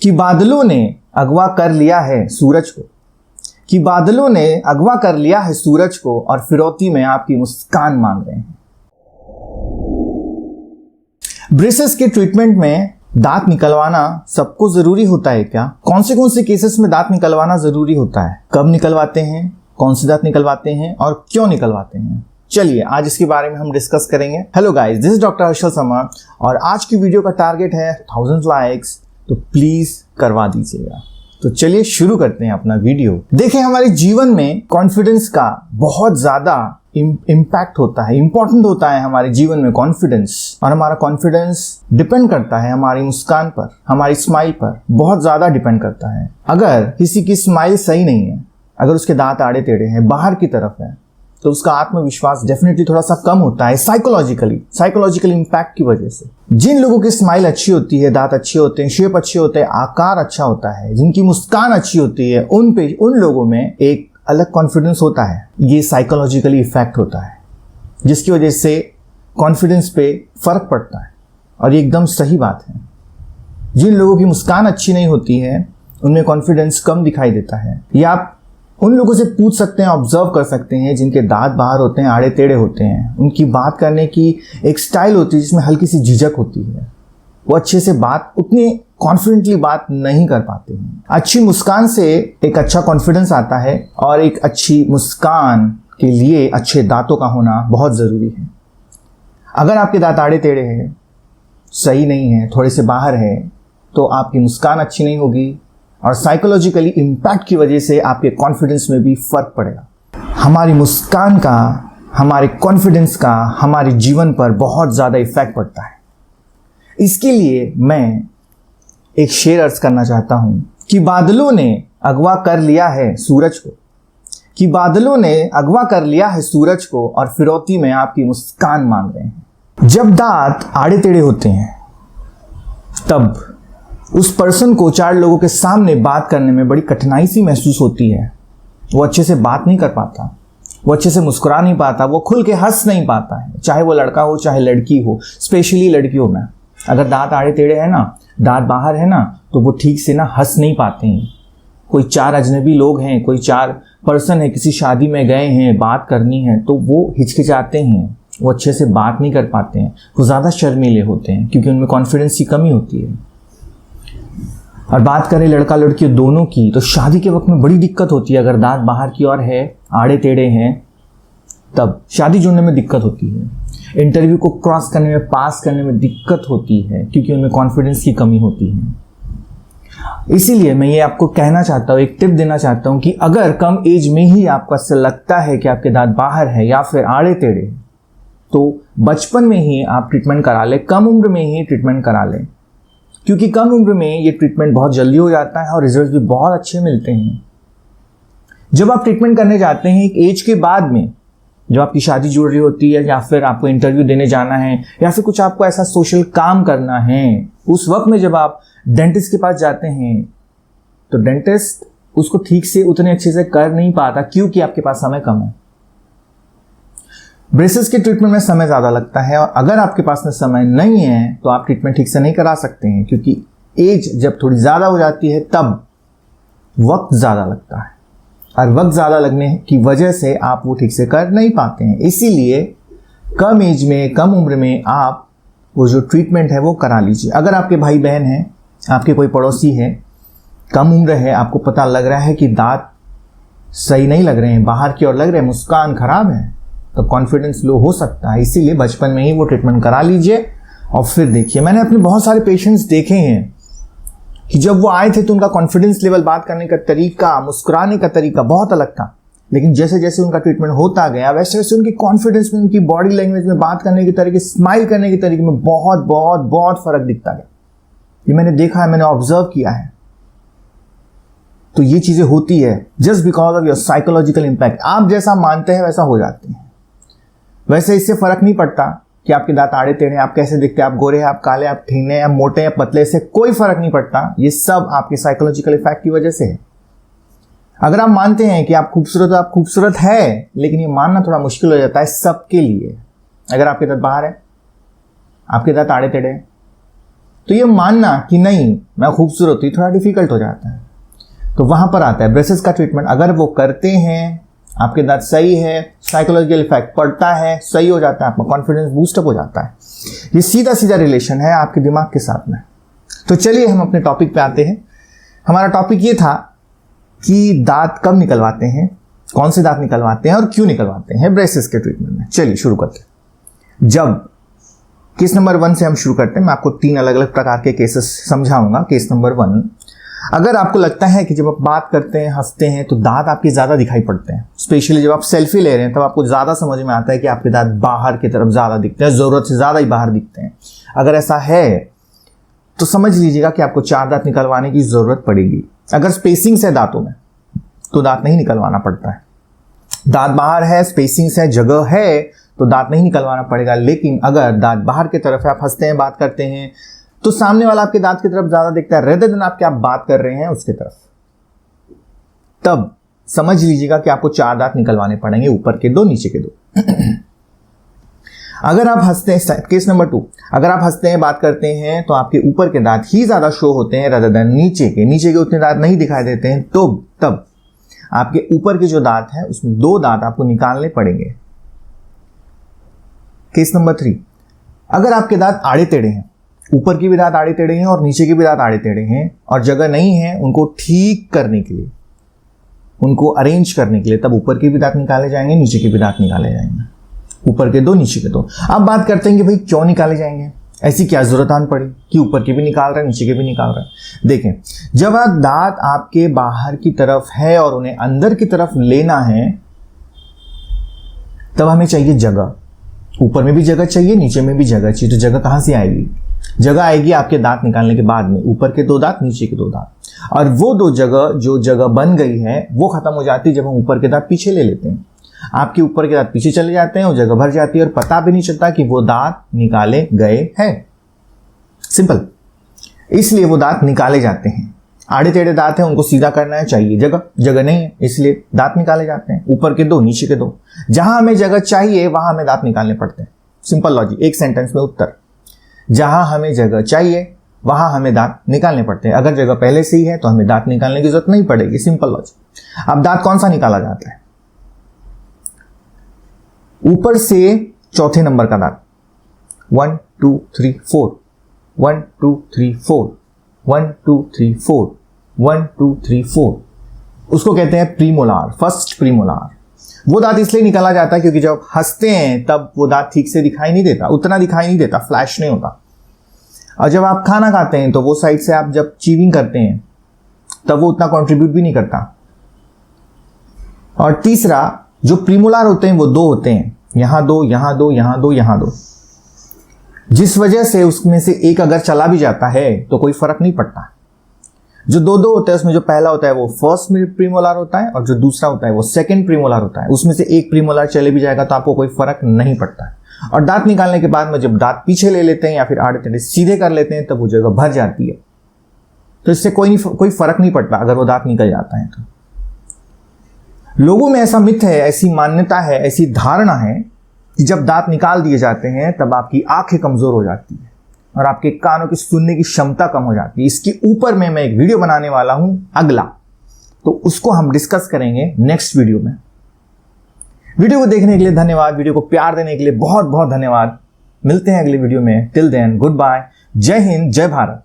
कि बादलों ने अगवा कर लिया है सूरज को, कि बादलों ने अगवा कर लिया है सूरज को और फिरौती में आपकी मुस्कान मांग रहे हैं। ब्रेसेस के ट्रीटमेंट में दांत निकलवाना सबको जरूरी होता है क्या? कौन से केसेस में दांत निकलवाना जरूरी होता है? कब निकलवाते हैं? कौन से दांत निकलवाते हैं और क्यों निकलवाते हैं? चलिए आज इसके बारे में हम डिस्कस करेंगे। Hello guys, this is doctor Harshal Sharma और आज की वीडियो का टारगेट है 1000 लाइक्स, तो प्लीज करवा दीजिएगा। तो चलिए शुरू करते हैं अपना वीडियो। देखिए, हमारे जीवन में कॉन्फिडेंस का बहुत ज्यादा इम्पैक्ट होता है, इंपॉर्टेंट होता है हमारे जीवन में कॉन्फिडेंस। और हमारा कॉन्फिडेंस डिपेंड करता है हमारी मुस्कान पर, हमारी स्माइल पर, बहुत ज्यादा डिपेंड करता है। अगर किसी की स्माइल सही नहीं है, अगर उसके दांत आड़े टेढ़े हैं, बाहर की तरफ है, तो उसका आत्मविश्वास डेफिनेटली थोड़ा सा कम होता है साइकोलॉजिकल इम्पैक्ट की वजह से। जिन लोगों की स्माइल अच्छी होती है, दांत अच्छे होते हैं, शेप अच्छे होते हैं, आकार अच्छा होता है, जिनकी मुस्कान अच्छी होती है, उन लोगों में एक अलग कॉन्फिडेंस होता है। ये साइकोलॉजिकली इफेक्ट होता है, जिसकी वजह से कॉन्फिडेंस पे फर्क पड़ता है। और ये एकदम सही बात है। जिन लोगों की मुस्कान अच्छी नहीं होती है, उनमें कॉन्फिडेंस कम दिखाई देता है। या आप उन लोगों से पूछ सकते हैं, ऑब्जर्व कर सकते हैं जिनके दांत बाहर होते हैं, आड़े टेढ़े होते हैं। उनकी बात करने की एक स्टाइल होती है जिसमें हल्की सी झिझक होती है। वो अच्छे से बात, उतनी कॉन्फिडेंटली बात नहीं कर पाते हैं। अच्छी मुस्कान से एक अच्छा कॉन्फिडेंस आता है और एक अच्छी मुस्कान के लिए अच्छे दांतों का होना बहुत ज़रूरी है। अगर आपके दांत आड़े टेढ़े हैं, सही नहीं है, थोड़े से बाहर है, तो आपकी मुस्कान अच्छी नहीं होगी और साइकोलॉजिकली इम्पैक्ट की वजह से आपके कॉन्फिडेंस में भी फर्क पड़ेगा। हमारी मुस्कान का, हमारे कॉन्फिडेंस का हमारे जीवन पर बहुत ज़्यादा इफेक्ट पड़ता है। इसके लिए मैं एक शेर अर्ज करना चाहता हूँ कि बादलों ने अगवा कर लिया है सूरज को, कि बादलों ने अगवा कर लिया है सूरज को और फिरौती में आपकी मुस्कान मांग रहे हैं। जब दांत आड़े टेढ़े होते हैं, तब उस पर्सन को 4 लोगों के सामने बात करने में बड़ी कठिनाई सी महसूस होती है। वो अच्छे से बात नहीं कर पाता, वो अच्छे से मुस्कुरा नहीं पाता, वो खुल के हंस नहीं पाता है, चाहे वो लड़का हो चाहे लड़की हो। स्पेशली लड़कियों में अगर दांत आड़े टेढ़े है ना, दांत बाहर है ना, तो वो ठीक से ना हंस नहीं पाते हैं। कोई 4 अजनबी लोग हैं, कोई 4 पर्सन है, किसी शादी में गए हैं, बात करनी है, तो वो हिचकिचाते हैं, वो अच्छे से बात नहीं कर पाते हैं, वो ज़्यादा शर्मीले होते हैं क्योंकि उनमें कॉन्फिडेंस की कमी होती है। और बात करें लड़का लड़की दोनों की, तो शादी के वक्त में बड़ी दिक्कत होती है। अगर दांत बाहर की ओर है, आड़े टेढ़े हैं, तब शादी जुड़ने में दिक्कत होती है। इंटरव्यू को क्रॉस करने में, पास करने में दिक्कत होती है क्योंकि उनमें कॉन्फिडेंस की कमी होती है। इसीलिए मैं ये आपको कहना चाहता हूँ, एक टिप देना चाहता हूँ कि अगर कम एज में ही आपको ऐसा लगता है कि आपके दांत बाहर है या फिर आड़े टेढ़े, तो बचपन में ही आप ट्रीटमेंट करा लें, कम उम्र में ही ट्रीटमेंट करा लें, क्योंकि कम उम्र में ये ट्रीटमेंट बहुत जल्दी हो जाता है और रिजल्ट भी बहुत अच्छे मिलते हैं। जब आप ट्रीटमेंट करने जाते हैं एक एज के बाद में, जब आपकी शादी जुड़ रही होती है या फिर आपको इंटरव्यू देने जाना है या फिर कुछ आपको ऐसा सोशल काम करना है, उस वक्त में जब आप डेंटिस्ट के पास जाते हैं, तो डेंटिस्ट उसको ठीक से, उतने अच्छे से कर नहीं पाता क्योंकि आपके पास समय कम है। ब्रेसेस के ट्रीटमेंट में समय ज़्यादा लगता है और अगर आपके पास में समय नहीं है तो आप ट्रीटमेंट ठीक से नहीं करा सकते हैं, क्योंकि एज जब थोड़ी ज़्यादा हो जाती है तब वक्त ज़्यादा लगता है और वक्त ज़्यादा लगने की वजह से आप वो ठीक से कर नहीं पाते हैं। इसीलिए कम एज में, कम उम्र में आप वो जो ट्रीटमेंट है वो करा लीजिए। अगर आपके भाई बहन हैं, आपके कोई पड़ोसी है, कम उम्र है, आपको पता लग रहा है कि दांत सही नहीं लग रहे हैं, बाहर की ओर लग रहे हैं, मुस्कान खराब है, तो कॉन्फिडेंस लो हो सकता है। इसीलिए बचपन में ही वो ट्रीटमेंट करा लीजिए और फिर देखिए। मैंने अपने बहुत सारे पेशेंट्स देखे हैं कि जब वो आए थे तो उनका कॉन्फिडेंस लेवल, बात करने का तरीका, मुस्कुराने का तरीका बहुत अलग था, लेकिन जैसे जैसे उनका ट्रीटमेंट होता गया वैसे वैसे उनकी कॉन्फिडेंस में, उनकी बॉडी लैंग्वेज में, बात करने के तरीके, स्माइल करने के तरीके में बहुत बहुत बहुत फर्क दिखता गया। ये मैंने देखा है, मैंने ऑब्जर्व किया है। तो ये चीज़ें होती है just because of your psychological impact. आप जैसा मानते हैं वैसा हो जाते हैं। वैसे इससे फर्क नहीं पड़ता कि आपके दांत आड़े टेढ़े हैं, आप कैसे दिखते हैं, आप गोरे हैं, आप काले, आप ठीने, आप मोटे या पतले, से कोई फर्क नहीं पड़ता। ये सब आपके साइकोलॉजिकल इफेक्ट की वजह से है। अगर आप मानते हैं कि आप खूबसूरत हो, आप खूबसूरत है, लेकिन ये मानना थोड़ा मुश्किल हो जाता है सबके लिए। अगर आपके दांत बाहर है, आपके दांत आड़े टेढ़े हैं, तो ये मानना कि नहीं मैं खूबसूरत हूँ थोड़ा डिफिकल्ट हो जाता है। तो वहां पर आता है ब्रेसेस का ट्रीटमेंट। अगर वो करते हैं, आपके दांत सही है, साइकोलॉजिकल इफेक्ट पड़ता है, सही हो जाता है, आपका कॉन्फिडेंस बूस्टअप हो जाता है। ये सीधा सीधा रिलेशन है आपके दिमाग के साथ में। तो चलिए हम अपने टॉपिक पे आते हैं। हमारा टॉपिक ये था कि दांत कब निकलवाते हैं, कौन से दांत निकलवाते हैं और क्यों निकलवाते हैं ब्रेसेस के ट्रीटमेंट में। चलिए शुरू करते हैं। जब केस नंबर 1 से हम शुरू करते हैं। मैं आपको 3 अलग अलग प्रकार के केसेस समझाऊंगा। केस नंबर 1, अगर आपको लगता है कि जब आप बात करते हैं, हंसते हैं, तो दांत आपके ज़्यादा दिखाई पड़ते हैं, स्पेशली जब आप सेल्फी ले रहे हैं तब आपको ज़्यादा समझ में आता है कि आपके दांत बाहर की तरफ ज़्यादा दिखते हैं, ज़रूरत से ज़्यादा ही बाहर दिखते हैं। अगर ऐसा है तो समझ लीजिएगा कि आपको 4 दांत निकलवाने की ज़रूरत पड़ेगी। अगर स्पेसिंग्स है दांतों में तो दांत नहीं निकलवाना पड़ता है। दांत बाहर है, स्पेसिंग्स है, जगह है, तो दांत नहीं निकलवाना पड़ेगा। लेकिन अगर दांत बाहर की तरफ है, आप हंसते हैं, बात करते हैं, तो सामने वाला आपके दांत की तरफ ज्यादा दिखता है रेदर देन आप बात कर रहे हैं उसके तरफ, तब समझ लीजिएगा कि आपको 4 दांत निकलवाने पड़ेंगे, ऊपर के 2, नीचे के 2। अगर आप हंसते हैं, केस नंबर 2, अगर आप हंसते हैं, बात करते हैं, तो आपके ऊपर के दांत ही ज्यादा शो होते हैं रेदर देन नीचे के उतने दांत नहीं दिखाई देते हैं, तो तब आपके ऊपर के जो दांत है उसमें 2 दांत आपको निकालने पड़ेंगे। केस नंबर 3, अगर आपके दांत आड़े टेढ़े हैं, ऊपर की भी दांत आड़े टेढ़े हैं और नीचे की भी दांत आड़े टेढ़े हैं और जगह नहीं है उनको ठीक करने के लिए, उनको अरेंज करने के लिए, तब ऊपर के भी दांत निकाले जाएंगे, नीचे के भी दांत निकाले जाएंगे। ऊपर के 2, नीचे के 2। अब बात करते हैं कि भाई क्यों निकाले जाएंगे, ऐसी क्या जरूरत आन पड़ी कि ऊपर के भी निकाल रहे हैं, नीचे के भी निकाल रहे हैं। देखें, जब दांत आपके बाहर की तरफ है और उन्हें अंदर की तरफ लेना है, तब हमें चाहिए जगह। ऊपर में भी जगह चाहिए, नीचे में भी जगह चाहिए। तो जगह कहां से आएगी? जगह आएगी आपके दांत निकालने के बाद में, ऊपर के 2 दांत, नीचे के 2 दांत। और वो 2 जगह जो जगह बन गई है वो खत्म हो जाती है जब हम ऊपर के दांत पीछे ले लेते हैं। आपके ऊपर के दांत पीछे चले जाते हैं और जगह भर जाती है और पता भी नहीं चलता कि वो दांत निकाले गए हैं। सिंपल। इसलिए वो दांत निकाले जाते हैं। आड़े टेढ़े दांत हैं, उनको सीधा करना है, चाहिए जगह नहीं है, इसलिए दांत निकाले जाते हैं। ऊपर के 2, नीचे के 2। जहां हमें जगह चाहिए वहां हमें दांत निकालने पड़ते हैं। सिंपल लॉजिक, एक सेंटेंस में उत्तर। जहां हमें जगह चाहिए वहां हमें दांत निकालने पड़ते हैं। अगर जगह पहले से ही है तो हमें दांत निकालने की जरूरत नहीं पड़ेगी। Simple logic. अब दांत कौन सा निकाला जाता है? ऊपर से चौथे नंबर का दांत, 1 2 3 4, 1 2 3 4, 1 2 3 4, 1 2 3 4, उसको कहते हैं प्रीमोलार, फर्स्ट प्रीमोलार। वो दांत इसलिए निकाला जाता है क्योंकि जब हंसते हैं तब वो दांत ठीक से दिखाई नहीं देता, उतना दिखाई नहीं देता, फ्लैश नहीं होता। और जब आप खाना खाते हैं तो वो साइड से आप जब चीविंग करते हैं तब वो उतना कंट्रीब्यूट भी नहीं करता। और तीसरा, जो प्रीमोलार होते हैं वो 2 होते हैं, यहां 2, यहां 2, यहां 2, यहां 2, जिस वजह से उसमें से एक अगर चला भी जाता है तो कोई फर्क नहीं पड़ता। जो 2 होते हैं उसमें जो पहला होता है वो फर्स्ट प्रीमोलार होता है और जो दूसरा होता है वो सेकंड प्रीमोलार होता है। उसमें से एक प्रीमोलार चले भी जाएगा तो आपको कोई फर्क नहीं पड़ता है। और दांत निकालने के बाद में जब दांत पीछे ले लेते हैं या फिर आड़े टेढ़े सीधे कर लेते हैं तब वो जगह भर जाती है। तो इससे कोई फर्क नहीं पड़ता अगर वो दांत निकल जाता है तो। लोगों में ऐसा मिथ है, ऐसी मान्यता है, ऐसी धारणा है कि जब दांत निकाल दिए जाते हैं तब आपकी आंखें कमजोर हो जाती है और आपके कानों की सुनने की क्षमता कम हो जाती है। इसके ऊपर में मैं एक वीडियो बनाने वाला हूं अगला, तो उसको हम डिस्कस करेंगे नेक्स्ट वीडियो में। वीडियो को देखने के लिए धन्यवाद, वीडियो को प्यार देने के लिए बहुत बहुत धन्यवाद। मिलते हैं अगले वीडियो में। टिल देन गुड बाय, जय हिंद, जय भारत।